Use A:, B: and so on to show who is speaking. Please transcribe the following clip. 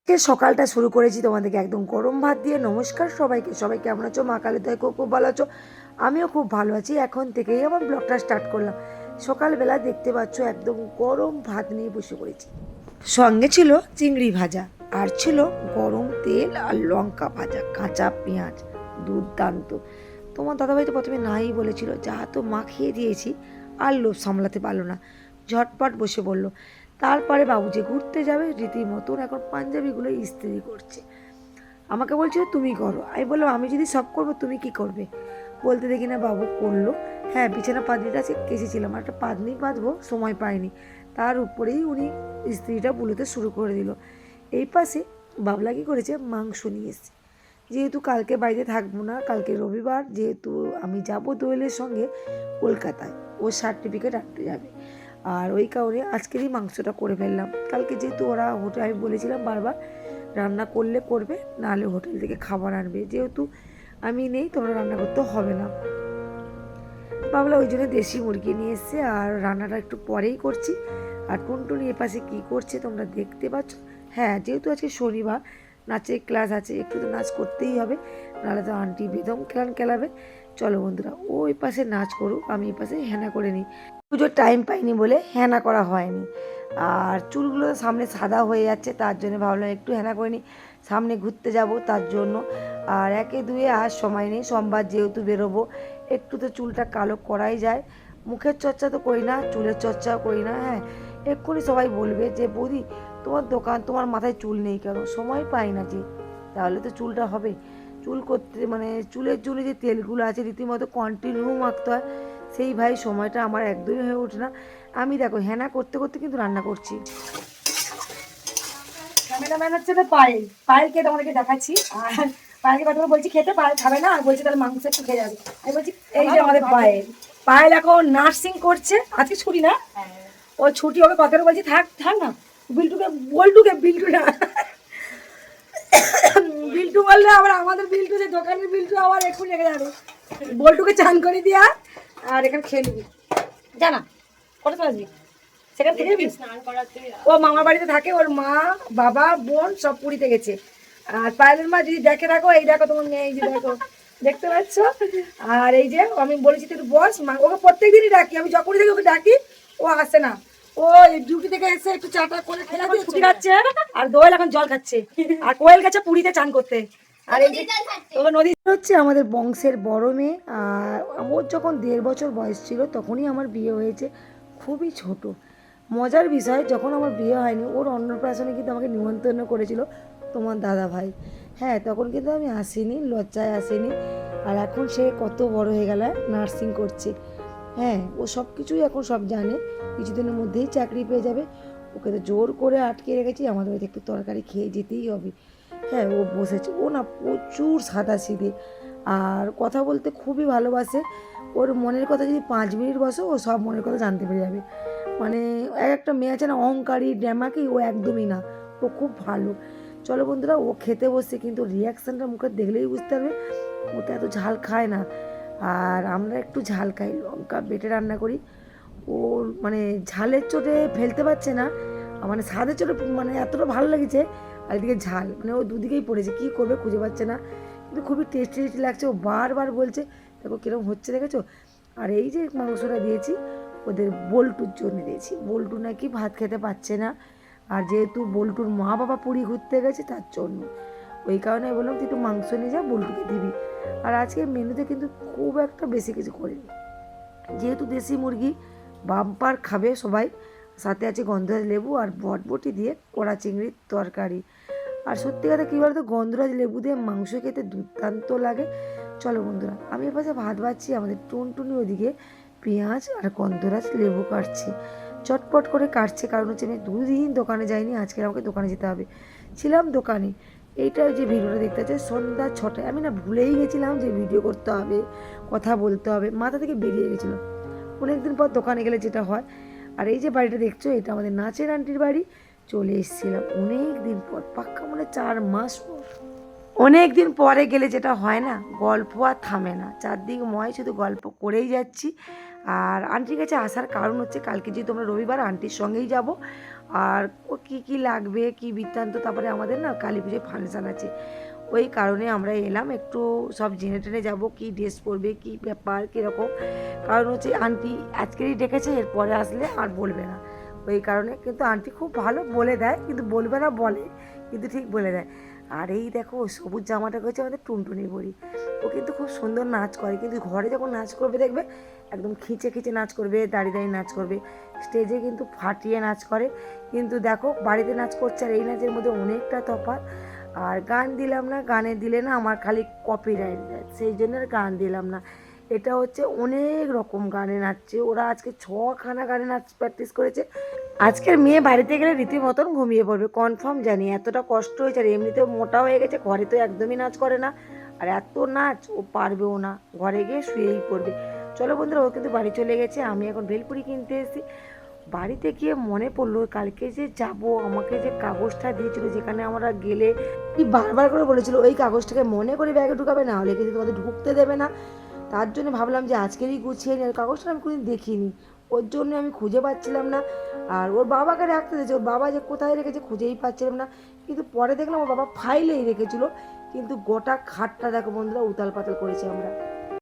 A: সকালটা শুরু করেছি তোমাদেরকে একদম গরম ভাত দিয়ে। নমস্কার সবাইকে, সবাই কেমন আছো? মা কালী দয়ায় খুব খুব ভালো আছো, আমিও খুব ভালো আছি। এখন থেকেই আমার ব্লগটা স্টার্ট করলাম। সকালবেলা দেখতে পাচ্ছ একদম গরম ভাত নিয়ে বসে পড়েছি। সঙ্গে ছিল চিংড়ি ভাজা, আর ছিল গরম তেল আর লঙ্কা ভাজা, কাঁচা পেঁয়াজ, দুর্দান্ত। তোমার দাদাভাই তো প্রথমে নাই বলেছিল, যা তো মা খেয়ে দিয়েছি, আর লোভ সামলাতে পারলো না, ঝটপট বসে বললো। তারপরে বাবু যে ঘুরতে যাবে রীতিমতন এখন পাঞ্জাবিগুলো ইস্ত্রি করছে। আমাকে বলছিল তুমি করো, আমি বললাম আমি যদি সব করবো তুমি কি করবে? বলতে দেখি না বাবু করলো। হ্যাঁ, বিছানা পাতনিটা কেসেছিলাম, আর একটা পাতনি পাতবো, সময় পাইনি। তার উপরেই উনি ইস্ত্রিটা বুলোতে শুরু করে দিল। এই পাশে বাবলা কি করেছে, মাংস নিয়ে এসছে। যেহেতু কালকে বাড়িতে থাকবো না, কালকে রবিবার, যেহেতু আমি যাবো দোয়েলের সঙ্গে কলকাতায়, ও সার্টিফিকেট আনতে যাবে। আর ওই কারণে আজকেরই মাংসটা করে ফেললাম। কালকে যেহেতু ওরা হোটেল, আমি বলেছিলাম বারবার রান্না করলে করবে, নাহলে হোটেল থেকে খাবার আনবে, যেহেতু আমি নেই তোমরা রান্না করতে হবে না। ভাবলাম ওই জন্য দেশি মুরগি নিয়ে এসছে, আর রান্নাটা একটু পরেই করছি। আর টুনটুনি এপাশে কী করছে তোমরা দেখতে পাচ্ছ। হ্যাঁ, যেহেতু আজকে শনিবার, নাচের ক্লাস আছে, একটু তো নাচ করতেই হবে, নাহলে তো আন্টি বেদম খেলাবে। চলো বন্ধুরা, ও ওই পাশে নাচ করুক, আমি এই পাশে হেনা করে নিই। পুজোর টাইম পাইনি বলে হেনা করা হয়নি। আর চুলগুলো সামনে সাদা হয়ে যাচ্ছে, তার জন্য ভাবলাম একটু হেনা করে নিই, সামনে ঘুরতে যাব তার জন্য। আর একে দুয়ে আর সময় নেই, সোমবার যেহেতু বেরোবো, একটু তো চুলটা কালো করাই যায়। মুখের চর্চা তো করি না, চুলের চর্চাও করি না। হ্যাঁ, এক্ষুনি সবাই বলবে যে বৌদি তোমার দোকান, তোমার মাথায় চুল নেই কেন? সময় পাই না যে, তাহলে তো চুলটা হবে। চুল করতে মানে চুলের জন্য যে তেলগুলো আছে রীতিমতো কন্টিনিউ মাখতে হয়, সেই ভাই সময়টা আমার একদমই হয়ে ওঠে না। আমি দেখো হেনা করতে করতে কিন্তু রান্না করছি।
B: ক্যামেরাম্যান হচ্ছে তো পায়েল, পায়েলকে তোমাদেরকে দেখাচ্ছি। আর পায়েলকে প্রথমে বলছি খেতে, পায়েল খাবে না, আর বলছি তাহলে মাংস একটু খেয়ে যাবে। আমি বলছি এই যে আমাদের পায়েল, পায়েল এখন নার্সিং করছে, আজকে ছুটি না, ও ছুটি হবে, কথাটা বলছি থাক থাক না, বিল্টু না বিল্টু বললে আবার আমাদের বিল্টু, যে দোকানের বিল্টু, আবার এক্ষুনি রেখে যাবে। বল্টুকে চান করে দিয়া, আর এখানে খেয়ে নিবি, জানা কটা চলে আসবি সেখান থেকে। ও মামার বাড়িতে থাকে, ওর মা বাবা বোন সব পুরীতে গেছে। আর পায়েলের মা যদি দেখে রাখো, এই দেখো তোমার মেয়ে, এই যে দেখো, দেখতে পাচ্ছ। আর এই যে আমি বলেছি তুই বস, মা ওকে প্রত্যেক দিনই ডাকি, আমি যখনই থেকে ওকে ডাকি ও আসে না। ও ডিউটি থেকে এসে একটু চাটা করে খেলে ছুটি খাচ্ছে, আর দোয়েল এখন জল খাচ্ছে, আর কোয়েল গেছে পুরীতে চান করতে। আর এই যে নদী
A: হচ্ছে আমাদের বংশের বড় মেয়ে। আর ওর যখন 1.5 বছর বয়স ছিল তখনই আমার বিয়ে হয়েছে, খুবই ছোট। মজার বিষয়, যখন আমার বিয়ে হয়নি ওর অন্নপ্রাশনে কিন্তু আমাকে নিমন্ত্রণ করেছিল তোমার দাদা ভাই। হ্যাঁ, তখন কিন্তু আমি আসিনি, লজ্জায় আসিনি। আর এখন সে কত বড় হয়ে গেল, নার্সিং করছে। হ্যাঁ, ও সব কিছুই এখন সব জানে, কিছুদিনের মধ্যেই চাকরি পেয়ে যাবে। ওকে তো জোর করে আটকে রেখেছি, আমাদের বাড়িতে একটু তরকারি খেয়ে যেতেই হবে। হ্যাঁ, ও বসেছে, ও না প্রচুর সাদাসিধে, আর কথা বলতে খুবই ভালোবাসে। ওর মনের কথা যদি 5 মিনিট বসো, ও সব মনের কথা জানতে পেরে যাবে। মানে এক একটা মেয়ে আছে না, অহংকারী ড্যামাকি, ও একদমই না, ও খুব ভালো। চলো বন্ধুরা, ও খেতে বসছে, কিন্তু রিয়াকশানটা মুখে দেখলেই বুঝতে পারবে ও তো এত ঝাল খায় না। আর আমরা একটু ঝাল খাই, লঙ্কা বেটে রান্না করি। ও মানে ঝালের চোটে ফেলতে পারছে না, মানে স্বাদের চোটে মানে এতটা ভালো লেগেছে, আর এদিকে ঝাল, মানে ও দুদিকেই পড়েছে, কী করবে খুঁজে পাচ্ছে না। কিন্তু খুবই টেস্টি টেস্টি লাগছে, ও বারবার বলছে দেখো কীরকম হচ্ছে, দেখেছো? আর এই যে মাংসটা দিয়েছি ওদের বল্টুর জন্য দিয়েছি, বল্টু নাকি ভাত খেতে পাচ্ছে না। আর যেহেতু বল্টুর মা বাবা পুরী ঘুরতে গেছে তার জন্য, ওই কারণে বললাম তুই একটু মাংস নিয়ে যা, বল্টুকে দিবি। আর আজকে মেনুতে কিন্তু খুব একটা বেশি কিছু করিনি, যেহেতু দেশি মুরগি, বাম্পার খাবে সবাই। সাথে আছে গন্ধরাজ লেবু আর বটবটি দিয়ে কড়া চিংড়ির তরকারি। আর সত্যি কথা কী বলতো, গন্ধরাজ লেবু দিয়ে মাংস খেতে দুর্দান্ত লাগে। চলো বন্ধুরা, আমি এপাশে ভাত বাড়ছি, আমাদের টুনটুনি ওদিকে পেঁয়াজ আর গন্ধরাজ লেবু কাটছে, চটপট করে কাটছে। কারণ হচ্ছে আমি 2 দিন দোকানে যাইনি, আজকে আমাকে দোকানে যেতে হবে। ছিলাম দোকানে, এইটাই যে ভিডিওটা দেখতে হচ্ছে সন্ধ্যা 6টায়, আমি না ভুলেই গেছিলাম যে ভিডিও করতে হবে, কথা বলতে হবে, মাথা থেকে বেরিয়ে গেছিলো। অনেকদিন পর দোকানে গেলে যেটা হয়। আর এই যে বাড়িটা দেখছো, এটা আমাদের নাচের আন্টির বাড়ি। চলে এসেছিলাম অনেক দিন পর, পাক্কা মানে 4 মাস পর। অনেক দিন পরে গেলে যেটা হয় না, গল্প আর থামে না, চারদিক ময় শুধু গল্প করেই যাচ্ছি। আর আন্টির কাছে আসার কারণ হচ্ছে কালকে যেহেতু আমরা রবিবার, আন্টির সঙ্গেই যাব। আর ও কী কী লাগবে কী বৃত্তান্ত, তারপরে আমাদের না কালী পুজোয় ফাংশান আছে, ওই কারণে আমরা এলাম একটু সব জেনে টেনে যাবো কী ড্রেস পরবে কী ব্যাপার কীরকম। কারণ হচ্ছে আন্টি আজকেরই ডেকেছে, এরপরে আসলে আর বলবে না, ওই কারণে। কিন্তু আন্টি খুব ভালো বলে দেয়, কিন্তু বলবে না বলে, কিন্তু ঠিক বলে দেয়। আর এই দেখো সবুজ জামাটা হচ্ছে আমাদের টুনটুনি বড়ি, ও কিন্তু খুব সুন্দর নাচ করে, কিন্তু ঘরে যখন নাচ করবে দেখবে একদম খিচে খিচে নাচ করবে, দাঁড়িয়ে দাঁড়িয়ে নাচ করবে, স্টেজে কিন্তু ফাটিয়ে নাচ করে। কিন্তু দেখো বাড়িতে নাচ করছে আর এই নাচের মধ্যে অনেকটা তফাৎ। আর গান দিলাম না, গানে দিলে না আমার খালি কপিরাইট দেয়, সেই জন্য আর গান দিলাম না। এটা হচ্ছে অনেক রকম গানে নাচছে ওরা, আজকে 6খানা গানে নাচ প্র্যাকটিস করেছে। আজকের মেয়ে বাড়িতে গেলে রীতিমতন ঘুমিয়ে পড়বে কনফার্ম জানি, এতটা কষ্ট হয়েছে। আর এমনিতেও মোটা হয়ে গেছে, ঘরে তো একদমই নাচ করে না, আর এত নাচ ও পারবেও না, ঘরে গিয়ে শুয়েই পড়বে। চলো বন্ধুরা, ও কিন্তু বাড়ি চলে গেছে, আমি এখন ভেলপুরি কিনতে এসেছি। বাড়িতে গিয়ে মনে পড়লো কালকে যে যাব, আমাকে যে কাগজটা দিয়েছিল যেখানে আমরা গেলে কি বারবার করে বলেছিল ওই কাগজটাকে মনে করে ব্যাগে ঢুকাবে, না হলে কিন্তু তোমাদের ঢুকতে দেবে না। তার জন্য ভাবলাম যে আজকেরই গুছিয়ে নিই, আর কাগজটা আমি কোনোদিন দেখিনি, ওর জন্য আমি খুঁজে পাচ্ছিলাম না। আর ওর বাবাকে রাখতে দিয়েছে, ওর বাবা যে কোথায় রেখেছে খুঁজেই পাচ্ছিলাম না। কিন্তু পরে দেখলাম ওর বাবা ফাইলেই রেখেছিল, কিন্তু গোটা খাটটা দেখো বন্ধুরা উতাল পাতাল করেছি আমরা।